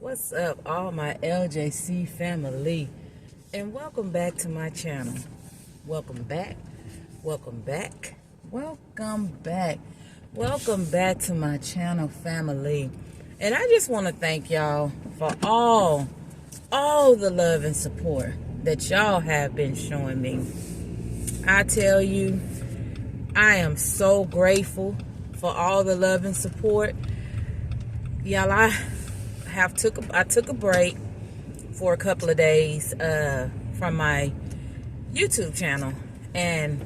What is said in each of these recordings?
What's up, all my LJC family, and welcome back to my channel. Welcome back, welcome back, welcome back, welcome back to my channel, family. And I just want to thank y'all for all the love and support that y'all have been showing me. I tell you, I am so grateful for all the love and support. Y'all, I took a break for a couple of days from my YouTube channel, and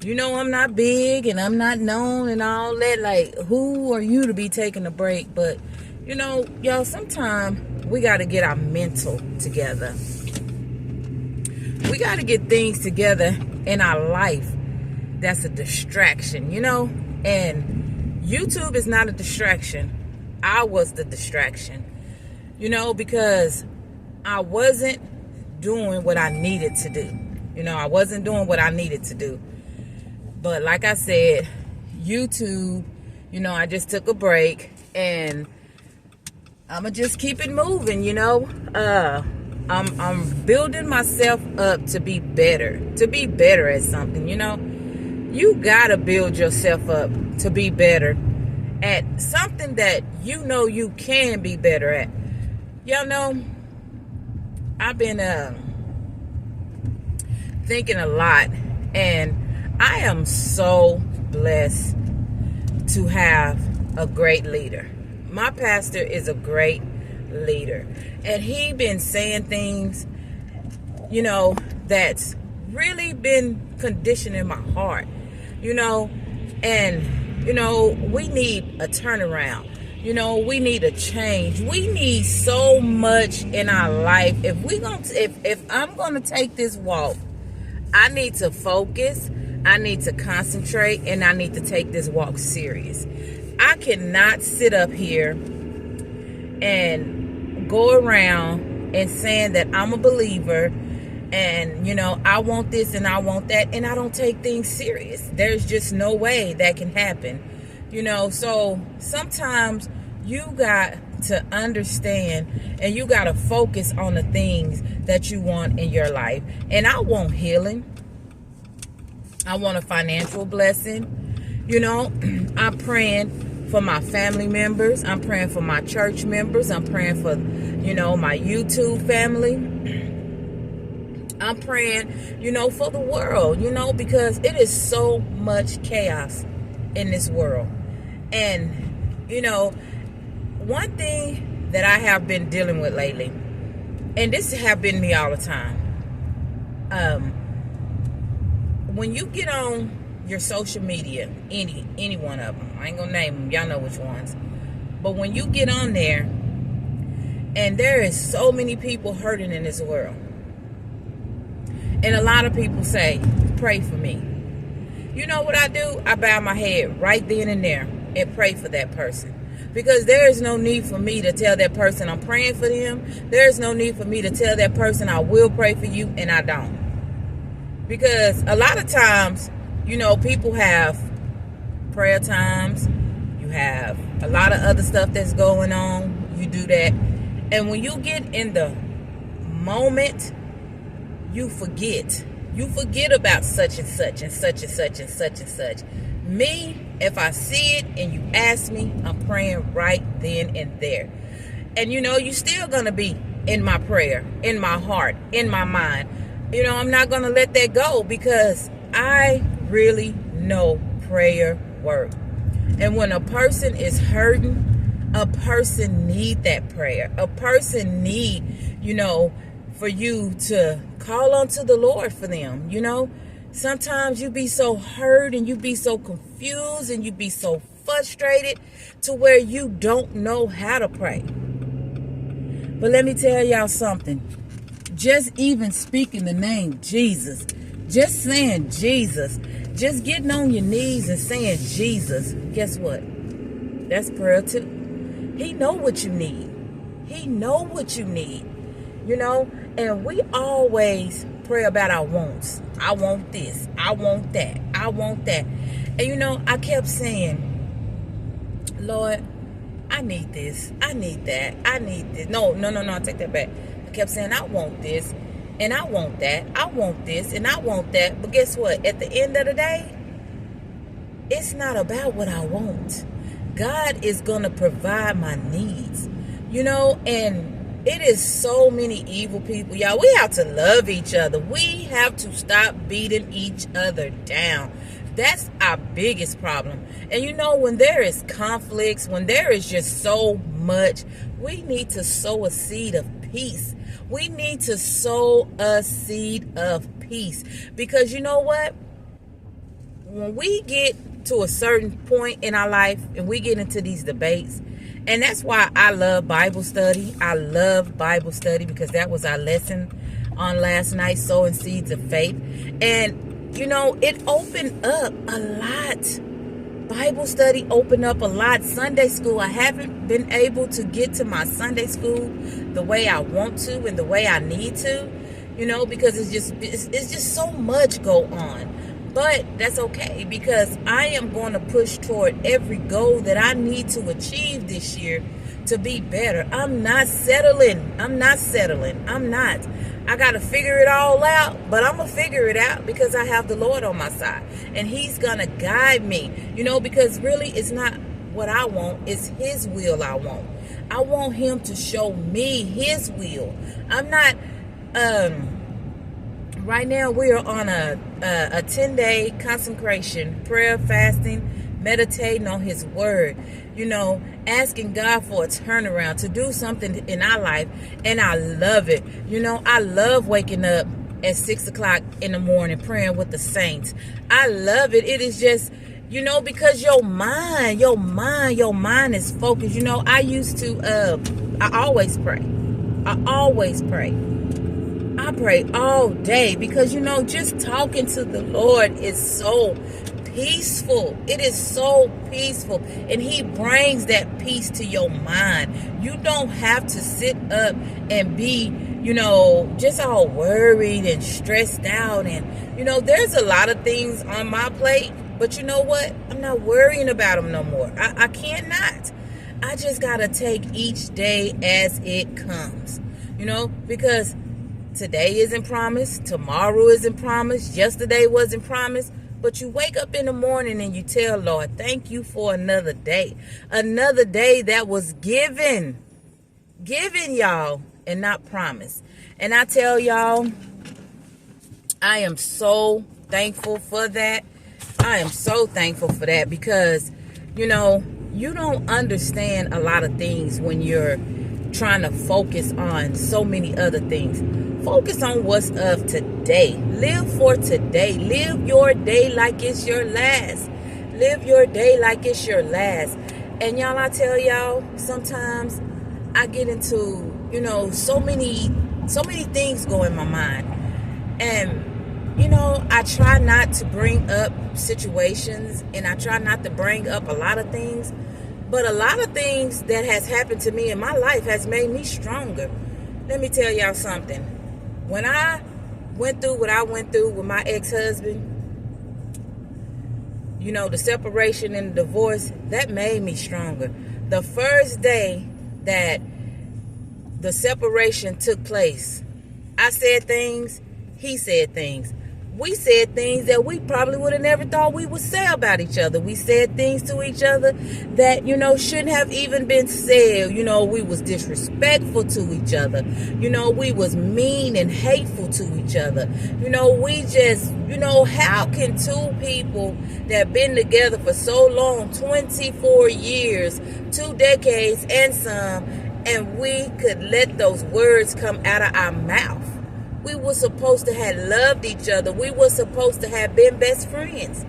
you know I'm not big and I'm not known and all that. Like, who are you to be taking a break? But you know, y'all, sometimes we got to get our mental together. We got to get things together in our life that's a distraction, you know. And YouTube is not a distraction. I was the distraction, you know, because I wasn't doing what I needed to do. You know, I wasn't doing what I needed to do. But like I said, YouTube, you know, I just took a break, and I'ma just keep it moving, you know. I'm building myself up to be better at something, you know. You gotta build yourself up to be better at something that you know you can be better at. Y'all know, I've been thinking a lot, and I am so blessed to have a great leader. My pastor is a great leader, and he been saying things, you know, that's really been conditioning my heart, you know. And you know, we need a turnaround. You know, we need a change. We need so much in our life. If I'm gonna take this walk, I need to focus, I need to concentrate, and I need to take this walk serious. I cannot sit up here and go around and saying that I'm a believer and, you know, I want this and I want that, and I don't take things serious. There's just no way that can happen, you know. So sometimes you got to understand, and you got to focus on the things that you want in your life. And I want healing. I want a financial blessing. You know, I'm praying for my family members. I'm praying for my church members. I'm praying for, you know, my YouTube family. I'm praying, you know, for the world, you know, because it is so much chaos in this world. And, you know, one thing that I have been dealing with lately, and this have been me all the time, when you get on your social media, any one of them, I ain't gonna name them, y'all know which ones, but when you get on there, and there is so many people hurting in this world, and a lot of people say, pray for me. You know what I do? I bow my head right then and there and pray for that person. Because there is no need for me to tell that person I'm praying for them. There is no need for me to tell that person I will pray for you, and I don't. Because a lot of times, you know, people have prayer times. You have a lot of other stuff that's going on. You do that. And when you get in the moment, you forget. You forget about such and such and such and such and such and such. Me, if I see it and you ask me, I'm praying right then and there. And you know, you still gonna be in my prayer, in my heart, in my mind. You know, I'm not gonna let that go, because I really know prayer works. And when a person is hurting, a person need that prayer. A person need, you know, for you to call unto the Lord for them, you know. Sometimes you be so hurt and you be so confused and you be so frustrated to where you don't know how to pray. But let me tell y'all something. Just even speaking the name Jesus, just saying Jesus, just getting on your knees and saying Jesus, guess what? That's prayer too. He know what you need. He know what you need. You know, and we always pray about our wants. I want this. I want that. I want that. And you know, I kept saying, Lord, I need this. I need that. I need this. No, I take that back. I kept saying, I want this and I want that. I want this and I want that. But guess what? At the end of the day, it's not about what I want. God is going to provide my needs, and it is so many evil people. Y'all, we have to love each other. We have to stop beating each other down. That's our biggest problem. And when there is conflicts, when there is just so much, we need to sow a seed of peace. We need to sow a seed of peace. Because you know what? When we get to a certain point in our life and we get into these debates, and that's why I love Bible study. I love Bible study because that was our lesson on last night, sowing seeds of faith. And it opened up a lot. Bible study opened up a lot. Sunday school, I haven't been able to get to my Sunday school the way I want to and the way I need to, because it's just so much go on. But that's okay, because I am going to push toward every goal that I need to achieve this year to be better. I'm not settling. I'm not. I got to figure it all out, but I'm going to figure it out because I have the Lord on my side. And he's going to guide me, because really it's not what I want. It's his will I want. I want him to show me his will. I'm not... Right now, we are on a 10-day consecration, prayer, fasting, meditating on his word, asking God for a turnaround, to do something in our life. And I love it. I love waking up at 6 o'clock in the morning, praying with the saints. I love it. It is just, because your mind is focused. I always pray. I pray all day because, just talking to the Lord is so peaceful. It is so peaceful. And he brings that peace to your mind. You don't have to sit up and be, just all worried and stressed out. And, there's a lot of things on my plate. But you know what? I'm not worrying about them no more. I cannot. I just got to take each day as it comes, because today isn't promised. Tomorrow isn't promised. Yesterday wasn't promised. But you wake up in the morning and you tell Lord, thank you for another day. Another day that was given, y'all, and not promised. And I tell y'all, I am so thankful for that. I am so thankful for that because, you don't understand a lot of things when you're trying to focus on so many other things. Focus on what's of today. Live for today. Live your day like it's your last. Live your day like it's your last. And y'all, I tell y'all, sometimes I get into, so many things go in my mind. And, I try not to bring up situations and I try not to bring up a lot of things. But a lot of things that has happened to me in my life has made me stronger. Let me tell y'all something. When I went through what I went through with my ex-husband, the separation and the divorce, that made me stronger. The first day that the separation took place, I said things, he said things. We said things that we probably would have never thought we would say about each other. We said things to each other that, shouldn't have even been said. We was disrespectful to each other. We was mean and hateful to each other. We just, how can two people that been together for so long, 24 years, 2 decades and some, and we could let those words come out of our mouth? We were supposed to have loved each other. We were supposed to have been best friends.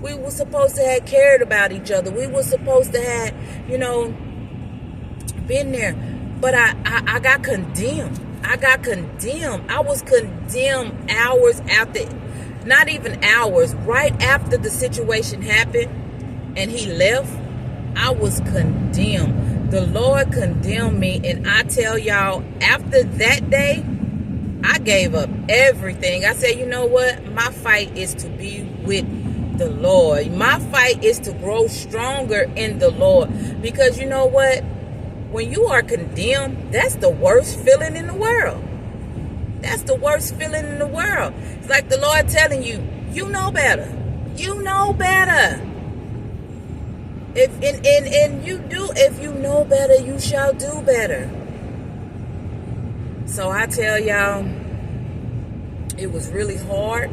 We were supposed to have cared about each other. We were supposed to have, been there. But I got condemned. I was condemned hours after, not even hours, right after the situation happened and he left. I was condemned. The Lord condemned me. And I tell y'all, after that day, I gave up everything. I said, you know what? My fight is to be with the Lord. My fight is to grow stronger in the Lord. Because you know what? When you are condemned, that's the worst feeling in the world. That's the worst feeling in the world. It's like the Lord telling you, you know better. You know better. If you know better, you shall do better. So I tell y'all, it was really hard.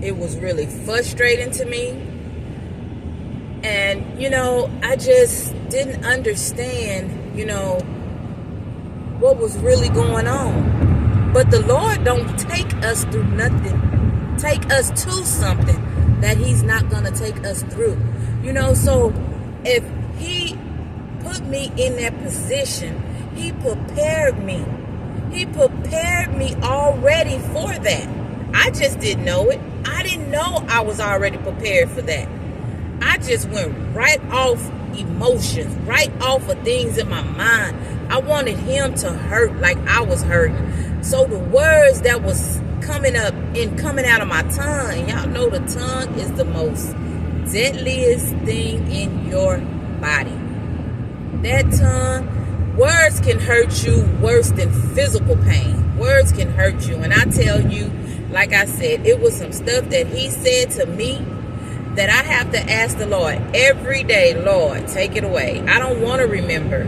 It was really frustrating to me. And, I just didn't understand, what was really going on. But the Lord don't take us through nothing. Take us to something that he's not going to take us through. So if he put me in that position, he prepared me. He prepared me already for that. I just didn't know it. I didn't know I was already prepared for that. I just went right off emotions, right off of things in my mind. I wanted him to hurt like I was hurting. So the words that was coming out of my tongue, y'all know the tongue is the most deadliest thing in your body. That tongue, words can hurt you worse than physical pain. Words can hurt you. And I tell you, like I said, it was some stuff that he said to me that I have to ask the Lord every day, Lord, take it away. I don't want to remember.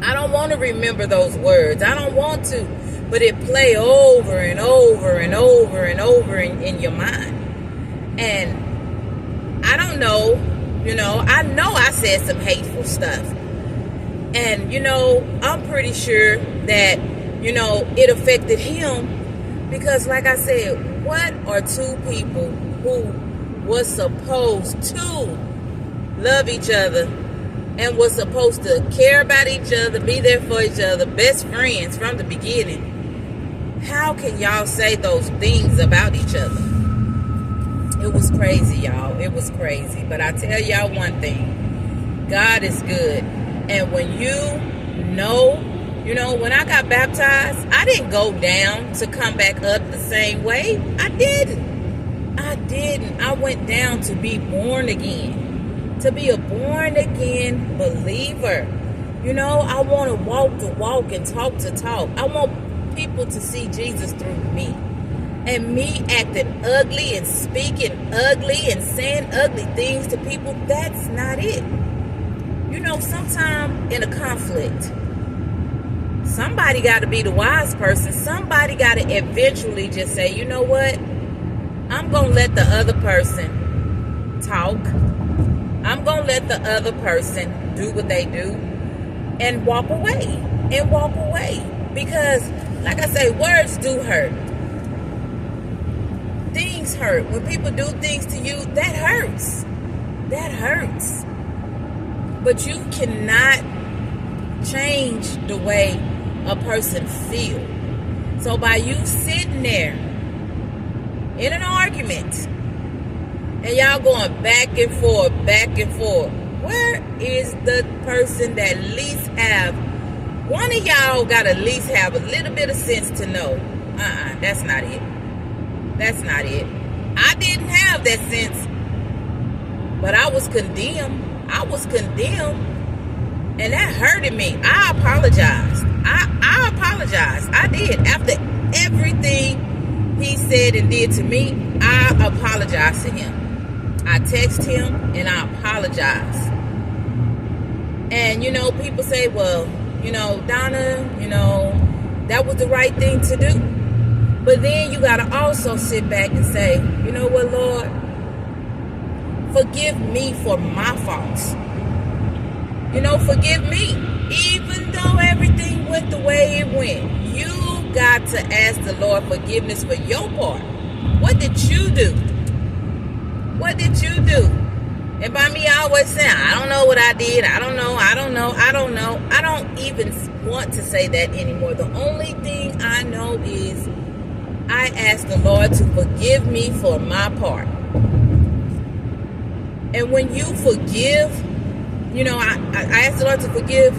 I don't want to remember those words. I don't want to. But it play over and over and over and over in your mind. And I don't know, I know I said some hateful stuff. And, I'm pretty sure that, it affected him. Because like I said, what are two people who was supposed to love each other and was supposed to care about each other, be there for each other, best friends from the beginning? How can y'all say those things about each other? It was crazy, y'all. It was crazy. But I tell y'all one thing. God is good. And when when I got baptized, I didn't go down to come back up the same way. I didn't. I went down to be born again. To be a born again believer. I want to walk the walk and talk the talk. I want people to see Jesus through me. And me acting ugly and speaking ugly and saying ugly things to people, that's not it. Sometimes in a conflict, somebody got to be the wise person. Somebody got to eventually just say, you know what? I'm going to let the other person talk. I'm going to let the other person do what they do and walk away. Because, like I say, words do hurt. Things hurt. When people do things to you, that hurts. That hurts. But you cannot change the way a person feels. So by you sitting there in an argument and y'all going back and forth, where is the person that least have, one of y'all got to at least have a little bit of sense to know, that's not it. That's not it. I didn't have that sense, but I was condemned. And that hurted me. I apologized. I apologized. I did. After everything he said and did to me, I apologized to him. I texted him and I apologized. And, people say, well, Donna, that was the right thing to do. But then you got to also sit back and say, you know what, Lord? Forgive me for my faults. Forgive me. Even though everything went the way it went, you got to ask the Lord forgiveness for your part. What did you do? What did you do? And by me, I always say, I don't know what I did. I don't know. I don't even want to say that anymore. The only thing I know is I ask the Lord to forgive me for my part. And when you forgive, I asked the Lord to forgive,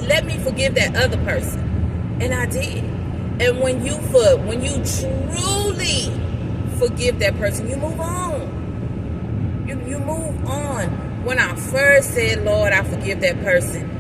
let me forgive that other person. And I did. And when you truly forgive that person, you move on. You move on. When I first said, Lord, I forgive that person,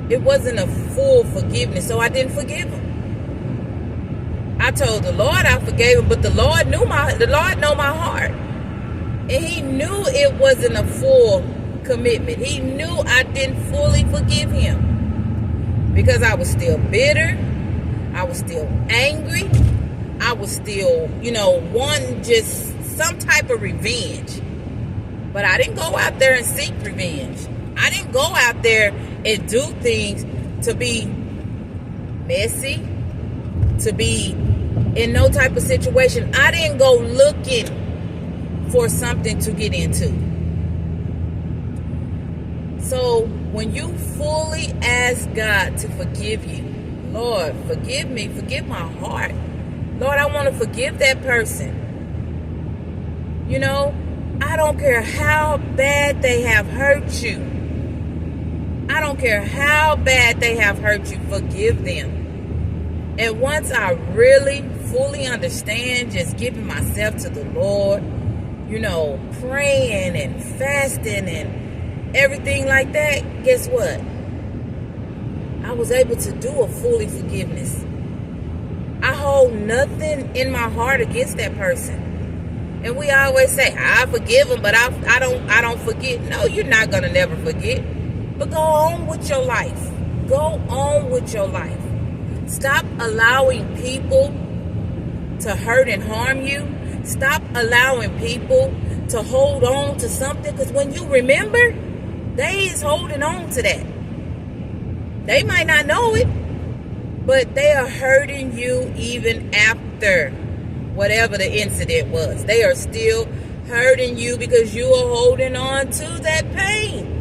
it wasn't a full forgiveness, so I didn't forgive him. I told the Lord I forgave him, but the Lord know my heart. And he knew it wasn't a full commitment. He knew I didn't fully forgive him because I was still bitter. I was still angry. I was still, wanting just some type of revenge. But I didn't go out there and seek revenge. I didn't go out there and do things to be messy, to be in no type of situation. I didn't go looking for something to get into. So when you fully ask God to forgive you, Lord, forgive me, forgive my heart. Lord, I want to forgive that person. I don't care how bad they have hurt you. I don't care how bad they have hurt you. Forgive them. And once I really fully understand just giving myself to the Lord, praying and fasting and everything like that, guess what? I was able to do a fully forgiveness. I hold nothing in my heart against that person. And we always say, I forgive them, but I don't forget. No, you're not going to never forget. But go on with your life. Go on with your life. Stop allowing people to hurt and harm you. Stop allowing people to hold on to something. Because when you remember, they is holding on to that. They might not know it, but they are hurting you even after whatever the incident was. They are still hurting you because you are holding on to that pain.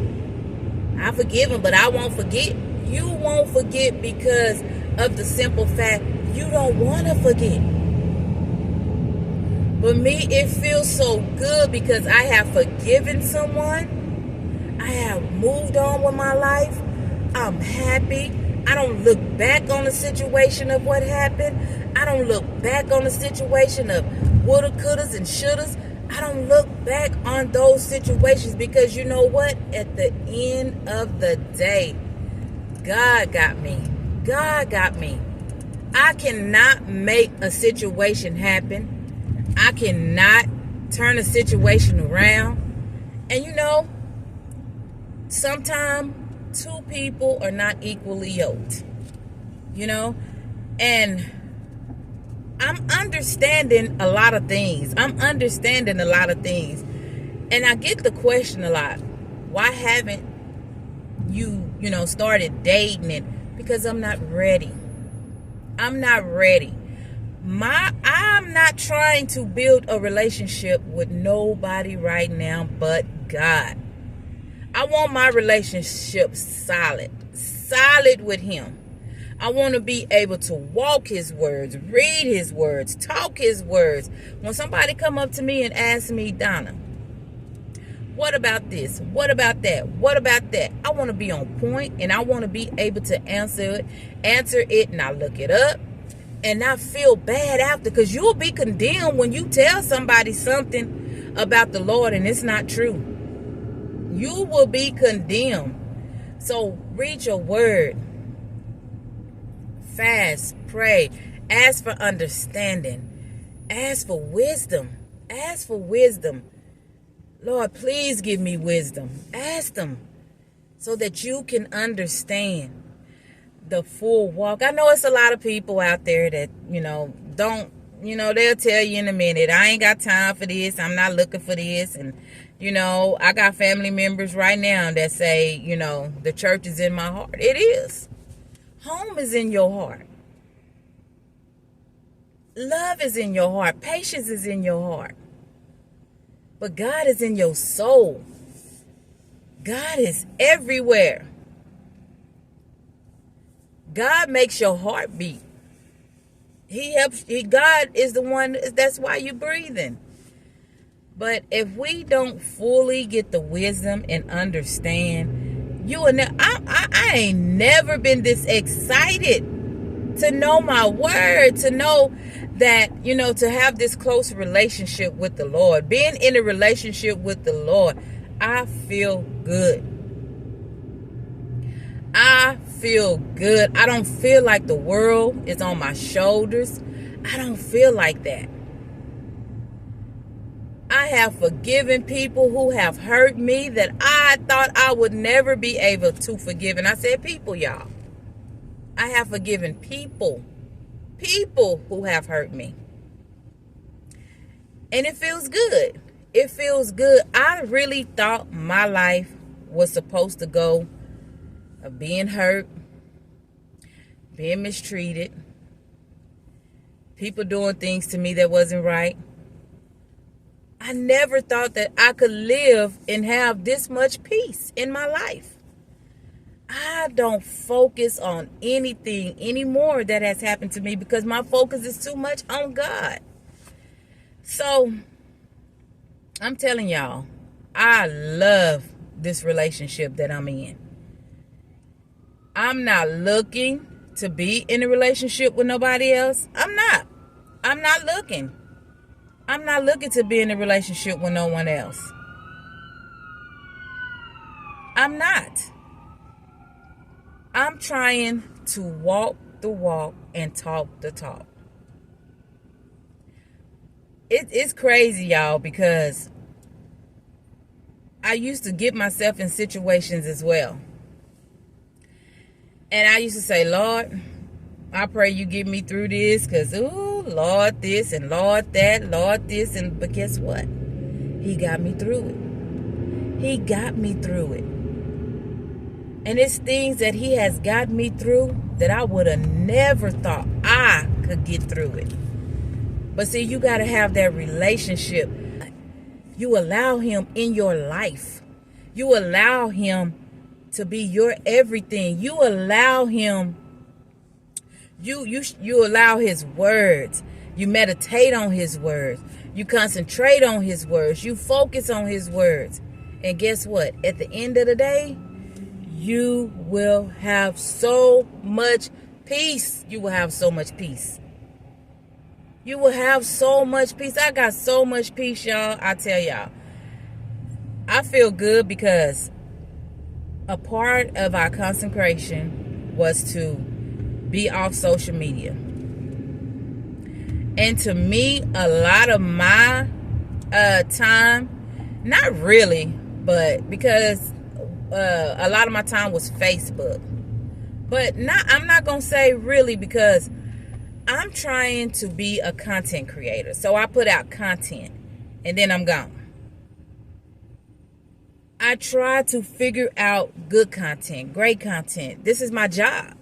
I forgive them, but I won't forget. You won't forget because of the simple fact you don't want to forget. But me, it feels so good because I have forgiven someone. I have moved on with my life. I'm happy. I don't look back on the situation of what happened. I don't look back on the situation of woulda, couldas, and shouldas. I don't look back on those situations because you know what? At the end of the day, God got me. God got me. I cannot make a situation happen. I cannot turn a situation around. And sometimes two people are not equally yoked. And I'm understanding a lot of things. And I get the question a lot. Why haven't you, started dating it? Because I'm not ready. I'm not ready. I'm not trying to build a relationship with nobody right now but God. I want my relationship solid with him. I want to be able to walk his words, read his words, talk his words. When somebody come up to me and ask me, Donna, what about this? What about that? What about that? I want to be on point and I want to be able to answer it and I look it up and not feel bad after, because you'll be condemned when you tell somebody something about the Lord and it's not true. You will be condemned. So read your word. Fast, pray, ask for understanding, ask for wisdom, Lord, please give me wisdom. Ask them so that you can understand the full walk. I know it's a lot of people out there that, don't, they'll tell you in a minute, I ain't got time for this, I'm not looking for this. And, I got family members right now that say, the church is in my heart. It is. Home is in your heart. Love is in your heart. Patience is in your heart. But God is in your soul. God is everywhere. God makes your heart beat. God is the one, that's why you're breathing. But if we don't fully get the wisdom and understand, I ain't never been this excited to know my word, to know that, to have this close relationship with the Lord. Being in a relationship with the Lord, I feel good. I feel good. I don't feel like the world is on my shoulders. I don't feel like that. I have forgiven people who have hurt me that I thought I would never be able to forgive. And I said people, y'all. I have forgiven people who have hurt me. And it feels good. It feels good. I really thought my life was supposed to go of being hurt, being mistreated, people doing things to me that wasn't right. I never thought that I could live and have this much peace in my life. I don't focus on anything anymore that has happened to me because my focus is too much on God. So, I'm telling y'all, I love this relationship that I'm in. I'm not looking to be in a relationship with nobody else. I'm not looking. I'm not looking to be in a relationship with no one else. I'm not. I'm trying to walk the walk and talk the talk. It's crazy, y'all, because I used to get myself in situations as well. And I used to say, Lord, I pray you get me through this because, ooh, Lord this and Lord that, Lord this. But guess what? He got me through it. He got me through it. And it's things that he has got me through that I would have never thought I could get through it. But see, you got to have that relationship. You allow him in your life. You allow him to be your everything. You allow him. You allow his words. You meditate on his words. You concentrate on his words. You focus on his words. And guess what? At the end of the day, you will have so much peace. You will have so much peace. You will have so much peace. I got so much peace, y'all. I tell y'all. I feel good because a part of our consecration was to be off social media. And to me, a lot of my time, not really, but because a lot of my time was Facebook. But I'm not going to say really because I'm trying to be a content creator. So I put out content and then I'm gone. I try to figure out good content, great content. This is my job.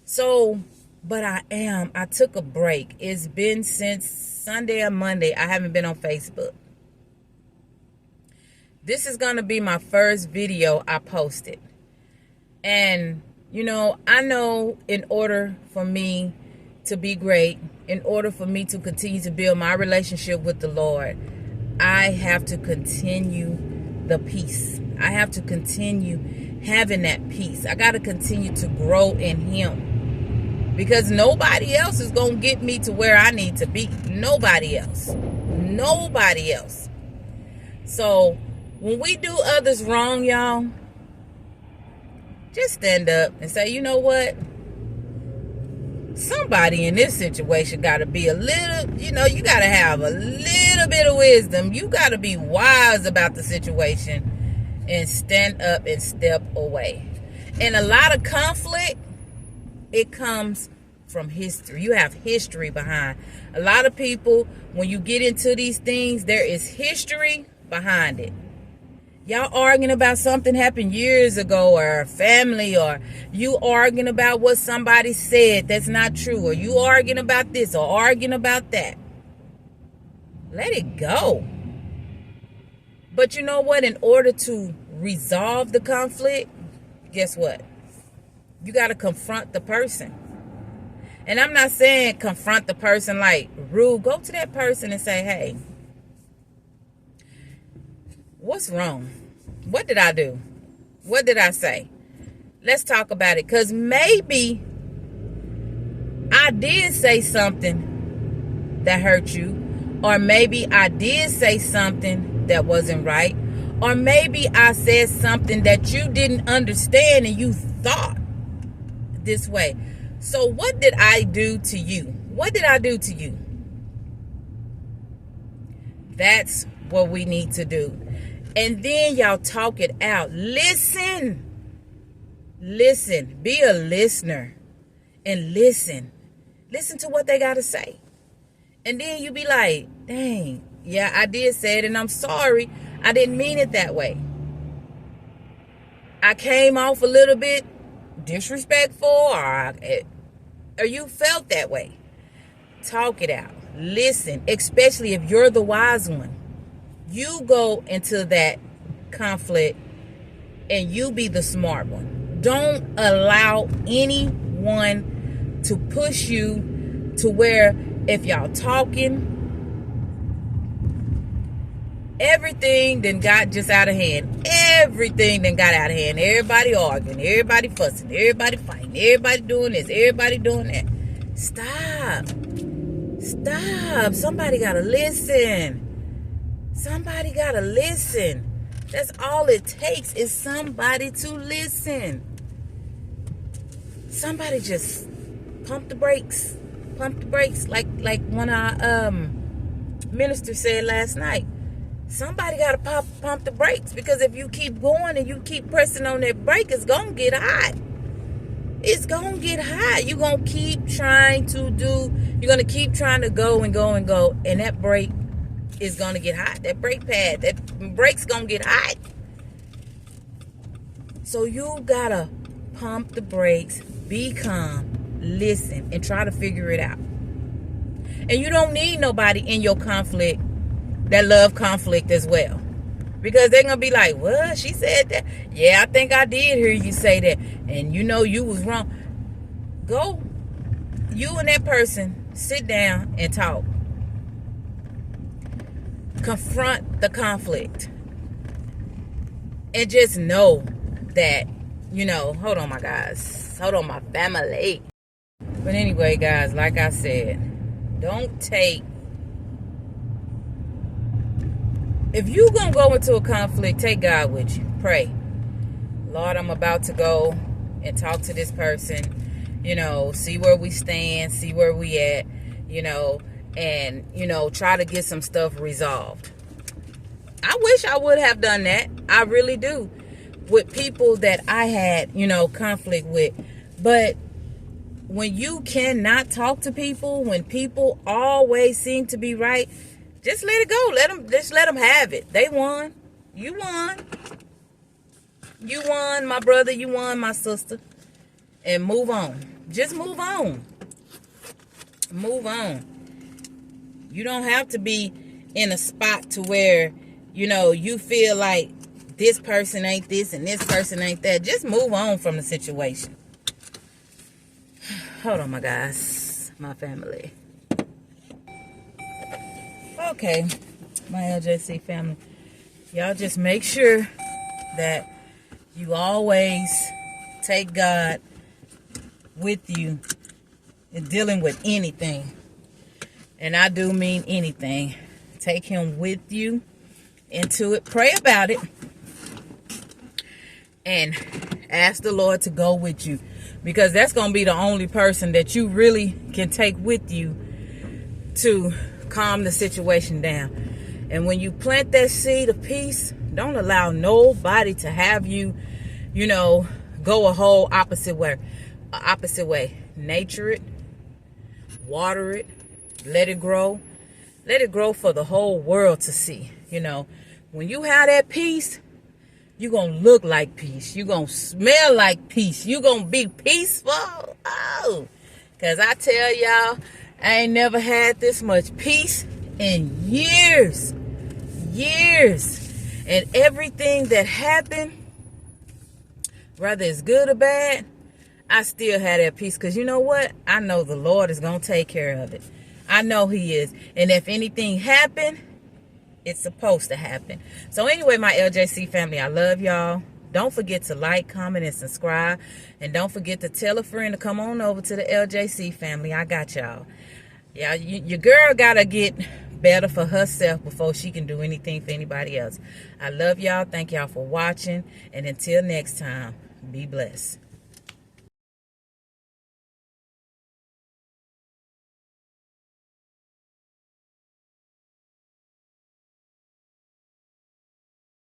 So, but I took a break. It's been since Sunday or Monday. I haven't been on Facebook. This is going to be my first video I posted. And, I know in order for me to be great, in order for me to continue to build my relationship with the Lord, I have to continue the peace. I have to continue having that peace. I got to continue to grow in him because nobody else is going to get me to where I need to be. Nobody else. Nobody else. So when we do others wrong, y'all, just stand up and say, you know what? Somebody in this situation got to be a little, you got to have a little bit of wisdom. You got to be wise about the situation and stand up and step away. And a lot of conflict, it comes from history. You have history behind. A lot of people, when you get into these things, there is history behind it. Y'all arguing about something happened years ago, or a family, or you arguing about what somebody said that's not true, or you arguing about this or arguing about that. Let it go. But you know what? In order to resolve the conflict, guess what? You got to confront the person. And I'm not saying confront the person like rude. Go to that person and say, hey, what's wrong? What did I do? What did I say? Let's talk about it. Because maybe I did say something that hurt you, or maybe I did say something that wasn't right, or maybe I said something that you didn't understand and you thought this way. So what did I do to you? What did I do to you? That's what we need to do. And then y'all talk it out. Listen. Listen. Be a listener. And listen. Listen to what they got to say. And then you be like, dang, yeah, I did say it and I'm sorry. I didn't mean it that way. I came off a little bit disrespectful, or you felt that way. Talk it out. Listen, especially if you're the wise one. You go into that conflict and you be the smart one. Don't allow anyone to push you to where if y'all talking, everything then got just out of hand. Everything then got out of hand. Everybody arguing, everybody fussing, everybody fighting, everybody doing this, everybody doing that. Stop. Stop. Somebody gotta listen. Somebody gotta listen. That's all it takes, is somebody to listen. Somebody just pump the brakes. Pump the brakes, like one of our ministers said last night. Somebody gotta pump the brakes, because if you keep going and you keep pressing on that brake, it's gonna get hot. It's gonna get hot. You're gonna keep trying to go and go and go, and that brake is gonna get hot. That brake pad, that brake's gonna get hot. So you gotta pump the brakes, be calm, listen, and try to figure it out. And you don't need nobody in your conflict that love conflict as well, because they're gonna be like, what, she said that? Yeah, I think I did hear you say that, and you know you was wrong. Go, you and that person, sit down and talk. Confront the conflict, and just know that, hold on, my guys, hold on, my family. But anyway, guys, like I said, don't take, if you gonna go into a conflict, take God with you. Pray, Lord, I'm about to go and talk to this person, see where we stand, see where we at, and try to get some stuff resolved. I wish I would have done that. I really do, with people that I had conflict with. But when you cannot talk to people, when people always seem to be right, just let it go. Let them have it. They won. You won. You won, my brother. You won, my sister. And move on. Just move on. Move on. You don't have to be in a spot to where, you feel like this person ain't this and this person ain't that. Just move on from the situation. Hold on, my guys. My family. Okay. My LJC family. Y'all just make sure that you always take God with you in dealing with anything. And I do mean anything. Take him with you into it. Pray about it. And ask the Lord to go with you. Because that's going to be the only person that you really can take with you to calm the situation down. And when you plant that seed of peace, don't allow nobody to have you, go a whole opposite way. Nature it. Water it. Let it grow. Let it grow for the whole world to see. When you have that peace, you're going to look like peace. You're going to smell like peace. You're going to be peaceful. Oh, because I tell y'all, I ain't never had this much peace in years. Years. And everything that happened, whether it's good or bad, I still had that peace. Because you know what? I know the Lord is going to take care of it. I know he is. And if anything happened, it's supposed to happen. So anyway, my LJC family, I love y'all. Don't forget to like, comment, and subscribe. And don't forget to tell a friend to come on over to the LJC family. I got y'all. Yeah, your girl got to get better for herself before she can do anything for anybody else. I love y'all. Thank y'all for watching. And until next time, be blessed.